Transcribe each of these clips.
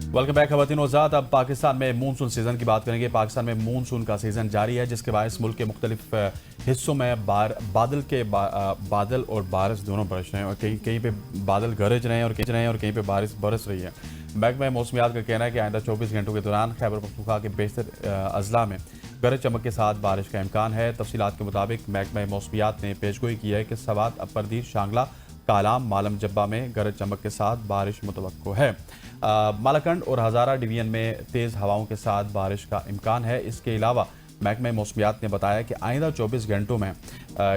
Welcome back खवातीन वज़ात। अब पाकिस्तान में मानसून सीज़न की बात करेंगे। पाकिस्तान में मानसून का सीज़न जारी है, जिसके बायस मुल्क के मुख्तलिफ हिस्सों में बादल और बारिश दोनों बरस रहे हैं और कहीं कहीं पे बादल गरज रहे हैं और कहीं पे बारिश बरस रही है। महकमा मौसमियात का कहना है कि आइंदा 24 घंटों के दौरान खैबर पख्तूनख्वा के बेशतर अजला में गरज चमक के साथ बारिश का इम्कान है। तफसीलात के मुताबिक महकमा मौसमियात ने पेशगोई की है कि सवात, अपरदीर, शांगला, कालाम, मालम जब्बा में गरज चमक के साथ बारिश मुतवक्को है। मालाकंड और हज़ारा डिवीजन में तेज़ हवाओं के साथ बारिश का इम्कान है। इसके अलावा महकमा मौसमियात ने बताया कि आइंदा 24 घंटों में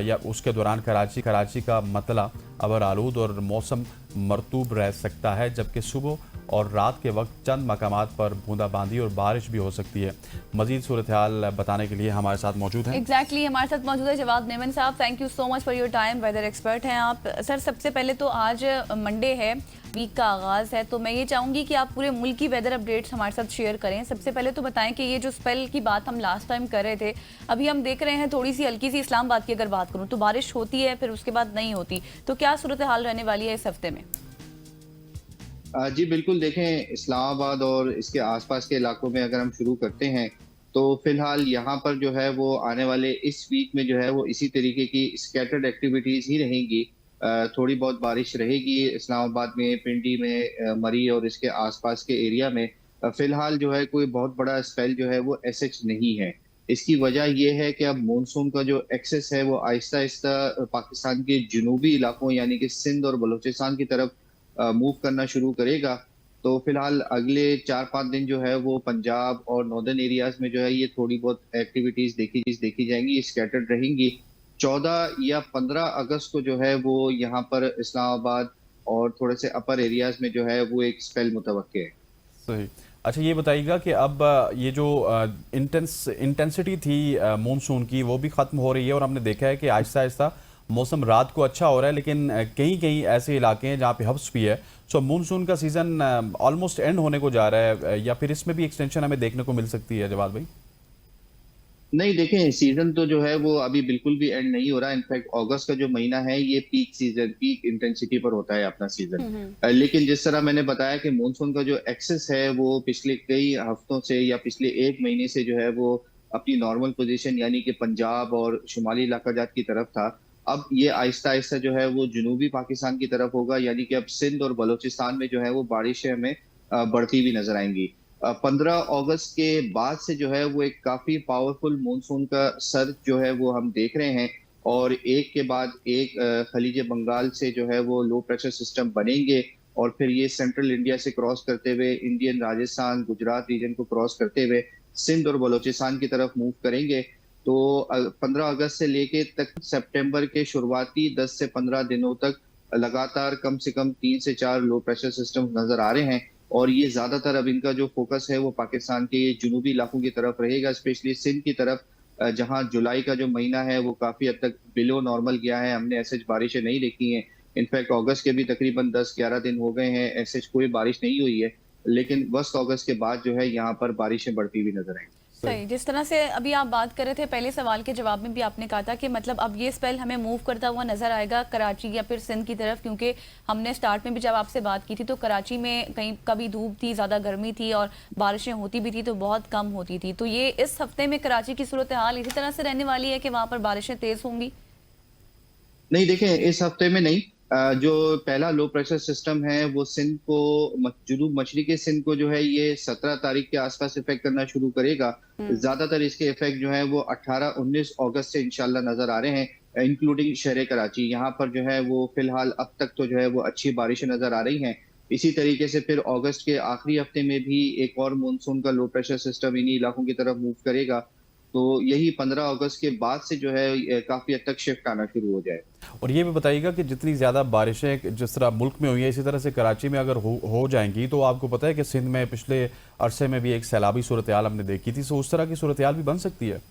या उसके दौरान कराची का मतला अबर आलूद और मौसम मरतूब रह सकता है, जबकि सुबह और रात के वक्त चंद मकामात पर बूंदाबांदी और बारिश भी हो सकती है। मजीद सूरत हाल बताने के लिए हमारे साथ मौजूद हैं हमारे साथ मौजूद है जवाद मेमन साहब। Thank you so much for your time. Weather expert हैं आप सर। सबसे पहले तो आज मंडे है, वीक का आगाज़ है, तो मैं ये चाहूँगी कि आप पूरे मुल्क की वेदर अपडेट्स हमारे साथ शेयर करें। सबसे पहले तो बताएं कि ये जो स्पेल की बात हम लास्ट टाइम कर रहे थे, अभी हम देख रहे हैं थोड़ी सी हल्की सी इस्लामाबाद की अगर बात करूँ तो बारिश होती है, फिर उसके बाद नहीं होती, तो क्या सूरत हाल रहने वाली है इस हफ्ते में? जी बिल्कुल, देखें इस्लामाबाद और इसके आसपास के इलाकों में अगर हम शुरू करते हैं तो फिलहाल यहाँ पर जो है वो आने वाले इस वीक में जो है वो इसी तरीके की स्कैटर्ड एक्टिविटीज ही रहेंगी। थोड़ी बहुत बारिश रहेगी इस्लामाबाद में, पिंडी में, मरी और इसके आसपास के एरिया में। फिलहाल जो है कोई बहुत बड़ा स्पेल जो है वो एसएच नहीं है। इसकी वजह यह है कि अब मानसून का जो एक्सेस है वो आहिस्ता आहिस्ता पाकिस्तान के जनूबी इलाकों यानी कि सिंध और बलूचिस्तान की तरफ मूव करना शुरू करेगा। तो फिलहाल अगले 4-5 दिन जो है वो पंजाब और नॉर्दर्न एरियाज में जो है ये थोड़ी बहुत एक्टिविटीज देखी जाएंगी, ये स्कैटर्ड रहेंगी। 14 या 15 अगस्त को जो है वो यहाँ पर इस्लामाबाद और थोड़े से अपर एरियाज में जो है वो एक स्पेल मुतवक्के है। सही। अच्छा, ये बताइएगा कि अब ये जो इंटेंसिटी थी मानसून की, वो भी ख़त्म हो रही है और हमने देखा है कि आहिस्ता आहिस्ता मौसम रात को अच्छा हो रहा है, लेकिन कहीं कहीं ऐसे इलाके हैं जहाँ पे हब्स भी है। सो मानसून का सीज़न ऑलमोस्ट एंड होने को जा रहा है, या फिर इसमें भी एक्सटेंशन हमें देखने को मिल सकती है जवाद भाई? नहीं, देखें सीजन तो जो है वो अभी बिल्कुल भी एंड नहीं हो रहा। इनफैक्ट अगस्त का जो महीना है ये पीक सीजन, पीक इंटेंसिटी पर होता है अपना सीजन। लेकिन जिस तरह मैंने बताया कि मानसून का जो एक्सेस है वो पिछले कई हफ्तों से या पिछले एक महीने से जो है वो अपनी नॉर्मल पोजीशन यानी कि पंजाब और शुमाली इलाका जात की तरफ था। अब ये आहिस्ता आहिस्ता जो है वो जनूबी पाकिस्तान की तरफ होगा, यानी कि अब सिंध और बलूचिस्तान में जो है वो बारिशें हमें बढ़ती हुई नजर आएंगी। 15 अगस्त के बाद से जो है वो एक काफी पावरफुल मानसून का सर्ज जो है वो हम देख रहे हैं, और एक के बाद एक खलीज बंगाल से जो है वो लो प्रेशर सिस्टम बनेंगे और फिर ये सेंट्रल इंडिया से क्रॉस करते हुए इंडियन राजस्थान गुजरात रीजन को क्रॉस करते हुए सिंध और बलूचिस्तान की तरफ मूव करेंगे। तो 15 अगस्त से लेके तक सितंबर के शुरुआती 10 से 15 दिनों तक लगातार कम से कम 3 से 4 लो प्रेशर सिस्टम नजर आ रहे हैं, और ये ज्यादातर अब इनका जो फोकस है वो पाकिस्तान के जुनूबी इलाकों की तरफ रहेगा, स्पेशली सिंध की तरफ, जहां जुलाई का जो महीना है वो काफी हद तक बिलो नॉर्मल गया है। हमने ऐसे बारिशें नहीं देखी हैं। इनफैक्ट अगस्त के भी तकरीबन 10-11 दिन हो गए हैं ऐसे कोई बारिश नहीं हुई है, लेकिन वस्त अगस्त के बाद जो है यहाँ पर बारिशें बढ़ती हुई नजर आएंगी। सही। जिस तरह से अभी आप बात कर रहे थे, पहले सवाल के जवाब में भी आपने कहा था कि मतलब अब ये स्पेल हमें मूव करता हुआ नजर आएगा कराची या फिर सिंध की तरफ, क्योंकि हमने स्टार्ट में भी जब आपसे बात की थी तो कराची में कहीं कभी धूप थी, ज़्यादा गर्मी थी और बारिशें होती भी थी तो बहुत कम होती थी। तो ये इस हफ्ते में कराची की सूरत हाल इसी तरह से रहने वाली है कि वहाँ पर बारिशें तेज़ होंगी? नहीं, देखें इस हफ्ते में नहीं। जो पहला लो प्रेशर सिस्टम है वो सिंध को, जुनूब मशरकी सिंध को जो है ये 17 तारीख के आसपास इफेक्ट करना शुरू करेगा। ज्यादातर इसके इफेक्ट जो है वो 18-19 अगस्त से इंशाल्लाह नजर आ रहे हैं, इंक्लूडिंग शहर कराची। यहाँ पर जो है वो फिलहाल अब तक तो जो है वो अच्छी बारिशें नजर आ रही हैं। इसी तरीके से फिर अगस्त के आखिरी हफ्ते में भी एक और मानसून का लो प्रेशर सिस्टम इन्हीं इलाकों की तरफ मूव करेगा। तो यही 15 अगस्त के बाद से जो है काफी हद तक शिफ्ट आना शुरू हो जाए। और ये भी बताइएगा कि जितनी ज़्यादा बारिशें जिस तरह मुल्क में हुई है, इसी तरह से कराची में अगर हो जाएंगी, तो आपको पता है कि सिंध में पिछले अरसे में भी एक सैलाबी सूरत हाल हमने देखी थी। सो उस तरह की सूरत हाल भी बन सकती है।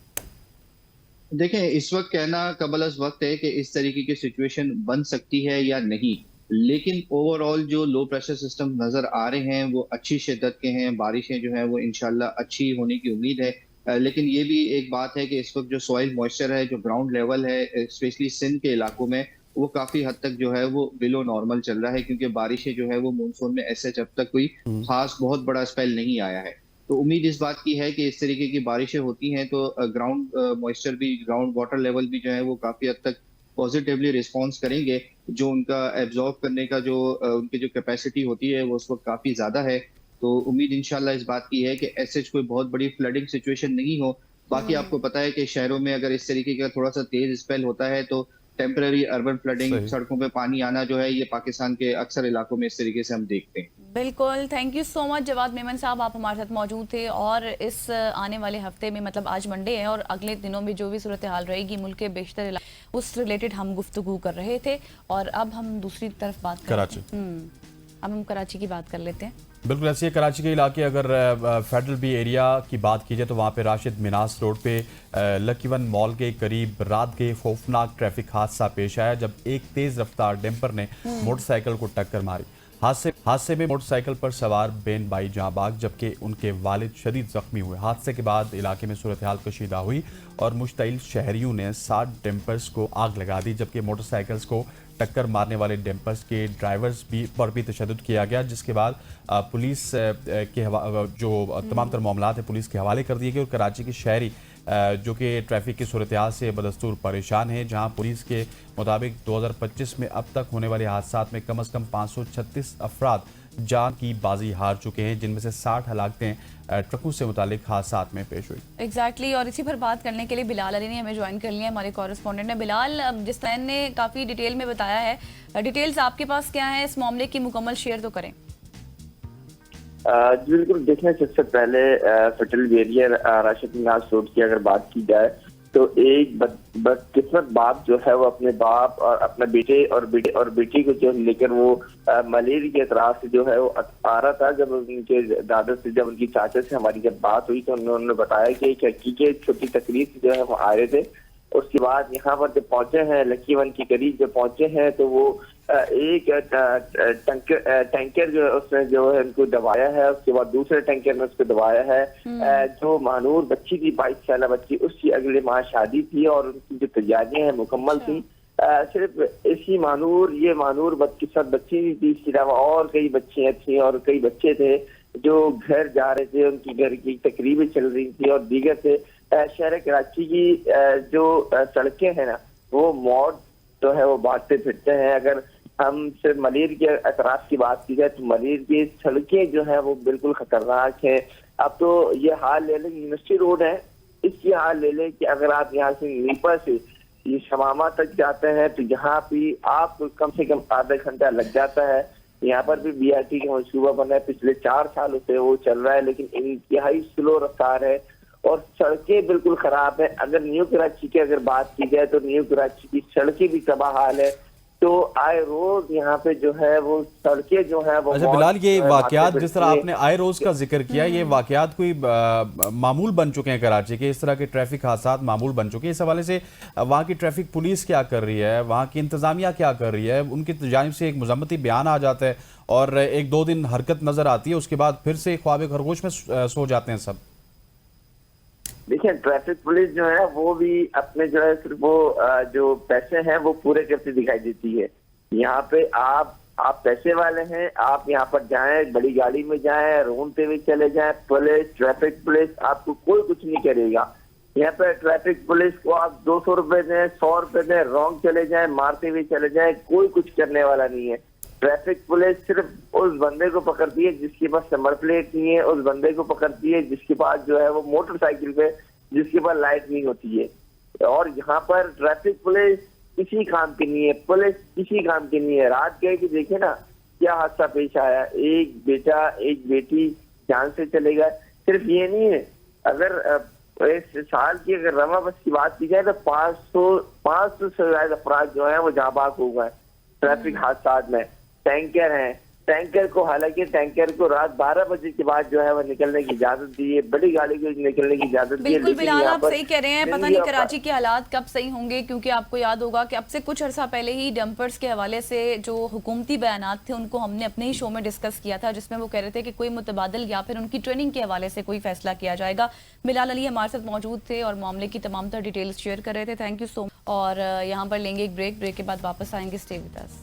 देखें इस वक्त कहना कबल अज वक्त है कि इस तरीके की सिचुएशन बन सकती है या नहीं, लेकिन ओवरऑल जो लो प्रेशर सिस्टम नजर आ रहे हैं वो अच्छी शिद्दत के हैं। बारिशें जो है वो इंशाल्लाह अच्छी होने की उम्मीद है। लेकिन ये भी एक बात है कि इस वक्त जो सॉइल मॉइस्चर है, जो ग्राउंड लेवल है, स्पेशली सिंध के इलाकों में, वो काफी हद तक जो है वो बिलो नॉर्मल चल रहा है, क्योंकि बारिशें जो है वो मानसून में ऐसे अब तक कोई खास बहुत बड़ा स्पेल नहीं आया है। तो उम्मीद इस बात की है कि इस तरीके की बारिशें होती हैं तो ग्राउंड मॉइस्चर भी, ग्राउंड वाटर लेवल भी जो है वो काफी हद तक पॉजिटिवली रिस्पॉन्स करेंगे। जो उनका एब्जॉर्ब करने का जो उनकी जो कैपेसिटी होती है वो उस वक्त काफी ज्यादा है। तो उम्मीद इंशाल्लाह इस बात की है कि ऐसे कोई बहुत बड़ी फ्लडिंग सिचुएशन नहीं हो। बाकी आपको पता है कि शहरों में अगर इस तरीके का थोड़ा सा तेज स्पेल होता है तो टेम्पररी अर्बन फ्लडिंग, सही। सड़कों पे पानी आना जो है ये पाकिस्तान के अक्सर इलाकों में इस तरीके से हम देखते हैं। बिल्कुल, thank you so much Jawad Memon साहब, आप हमारे साथ मौजूद थे। और इस आने वाले हफ्ते में, मतलब आज मंडे है और अगले दिनों में जो भी सूरत हाल रहेगी मुल्क के बेशतर इलाके, उस रिलेटेड हम गुफ्तगू कर रहे थे। और अब हम दूसरी तरफ बात कराची। अब हम कराची की बात कर लेते हैं। बिल्कुल ऐसी है कराची के इलाके। अगर फेडरल बी एरिया की बात की जाए तो वहाँ पे राशिद मिनास रोड पे लकीवन मॉल के करीब रात के खौफनाक ट्रैफिक हादसा पेश आया जब एक तेज रफ्तार डंपर ने मोटरसाइकिल को टक्कर मारी। हादसे में मोटरसाइकिल पर सवार बेन बाई जाँ बाग जबकि उनके वालिद शदीद जख्मी हुए। हादसे के बाद इलाके में सूरत हाल कशीदा हुई और मुश्तइल शहरियों ने 60 डंपर्स को आग लगा दी, जबकि मोटरसाइकिल्स को टक्कर मारने वाले डंपर्स के ड्राइवर्स पर भी तशद्दुद किया गया, जिसके बाद पुलिस के जो तमाम तर मामलात है पुलिस के हवाले कर दिए गए। और कराची के शहरी जो कि ट्रैफिक की सूरत हाल से बदस्तूर परेशान है, जहां पुलिस के मुताबिक 2025 में अब तक होने वाले हादसा में कम से कम 536 अफराद जान की बाजी हार चुके हैं, जिनमें से 60 हलाकतें ट्रकों से मुतालिक हादसा में पेश हुई। एग्जैक्टली और इसी पर बात करने के लिए बिलाल अली ने हमें ज्वाइन कर लिया, हमारे कॉरेस्पॉन्डेंट ने। बिलाल, जिस तरह ने काफ़ी डिटेल में बताया है, डिटेल्स आपके पास क्या है इस मामले की, मुकम्मल शेयर तो करें। बिल्कुल, देखने सबसे पहले federal area Rashid Manas road की अगर बात की जाए तो एक बदकिस्मत बाप जो है वो अपने बाप और अपने बेटी को जो लेकर वो मलेरिया के एतराज से जो है वो आ रहा था। जब उनके दादा से, जब उनकी चाचा से हमारी जब बात हुई तो उन्होंने बताया कि एक हकीकत छोटी तकरीर से जो है वो आ रहे थे। उसके बाद यहाँ पर जब पहुंचे हैं, लकी वन के करीब जब पहुंचे हैं तो वो एक टैंकर जो है उसने जो है उनको दबाया है। उसके बाद दूसरे टैंकर ने उसको दबाया है। जो मानूर बच्ची थी, 22 साल बच्ची, उसकी अगले माह शादी थी और उनकी जो तैयारियां हैं मुकम्मल थी। सिर्फ इसी ये मानूर बदकिस्मत बच्ची नहीं थी, इसके अलावा और कई बच्चियां थी और कई बच्चे थे जो घर जा रहे थे, उनकी घर की तकरीबें चल रही थी और दीगर से शहर कराची की जो सड़कें हैं ना वो मौत जो है वो बांटते फिरते हैं। अगर हम सिर्फ मलेर के अतराफ की बात की जाए तो मलेर की सड़कें जो है वो बिल्कुल खतरनाक है। अब तो ये हाल ले लें, यूनिवर्सिटी रोड है, इसकी हाल ले लें कि अगर आप यहाँ से नीपा से ये शमामा तक जाते हैं तो यहाँ पे आपको कम से कम आधा घंटा लग जाता है। यहाँ पर भी BRT का मंसूबा बना है, पिछले 4 सालों से वो चल रहा है, लेकिन इंतहाई स्लो रफ्तार है और सड़कें बिल्कुल खराब है। अगर न्यू कराची की अगर बात की जाए तो न्यू कराची की सड़कें भी तबाह हाल है। तो आए रोज यहाँ पे जो है वो सड़कें जो है वो। अच्छा बिलाल, ये वाकयात जिस तरह आपने आए रोज का जिक्र किया, ये वाकयात कोई मामूल बन चुके हैं कराची के, इस तरह के ट्रैफिक हादसा मामूल बन चुके हैं। इस हवाले से वहाँ की ट्रैफिक पुलिस क्या कर रही है, वहाँ की इंतजामिया क्या कर रही है? उनकी जानिब से एक मुजम्मती बयान आ जाता है और 1-2 दिन हरकत नजर आती है, उसके बाद फिर से ख्वाब खरगोश में सो जाते हैं सब। देखिए, ट्रैफिक पुलिस जो है वो भी अपने जो है सिर्फ वो जो पैसे हैं वो पूरे करती दिखाई देती है। यहाँ पे आप पैसे वाले हैं, आप यहाँ पर जाएं, बड़ी गाड़ी में जाएं, रोनते हुए चले जाएं, पुलिस, ट्रैफिक पुलिस आपको कोई कुछ नहीं करेगा। यहाँ पे ट्रैफिक पुलिस को आप 200 रुपए दें, 100 रुपए दें, रॉन्ग चले जाएं, मारते हुए चले जाएं, कोई कुछ करने वाला नहीं है। ट्रैफिक पुलिस सिर्फ उस बंदे को पकड़ती है जिसके पास नंबर प्लेट नहीं है, उस बंदे को पकड़ती है जिसके पास जो है वो मोटरसाइकिल पे जिसके पास लाइट नहीं होती है। और यहाँ पर ट्रैफिक पुलिस किसी काम की नहीं है, पुलिस किसी काम की नहीं है। रात गए कि देखे ना क्या हादसा पेश आया, एक बेटा एक बेटी जान से चले गए। सिर्फ ये नहीं है, अगर इस साल की अगर रमा बस की बात की जाए तो 500 से ज्यादा अफराद जो है वो जाबाक हो गए ट्रैफिक हादसा में। टैंकर हैं, टैंकर को हालांकि टैंकर को रात 12 बजे के बाद जो है वो निकलने की इजाजत दी है, बड़ी गाड़ी को निकलने की इजाजत दी है। बिल्कुल बिलाल, आप सही कह रहे हैं। पता नहीं कराची के हालात कब सही होंगे, क्योंकि आपको याद होगा कि अब से कुछ अर्सा पहले ही डंपर्स के हवाले से जो हुकूमती बयानात थे उनको हमने अपने ही शो में डिस्कस किया था, जिसमें वो कह रहे थे कि कोई मुतबादल या फिर उनकी ट्रेनिंग के हवाले से कोई फैसला किया जाएगा। बिलाल अली हमारे साथ मौजूद थे और मामले की तमाम तर डिटेल्स शेयर कर रहे थे। Thank you so much. और यहाँ पर लेंगे एक ब्रेक के बाद वापस आएंगे। Stay with us.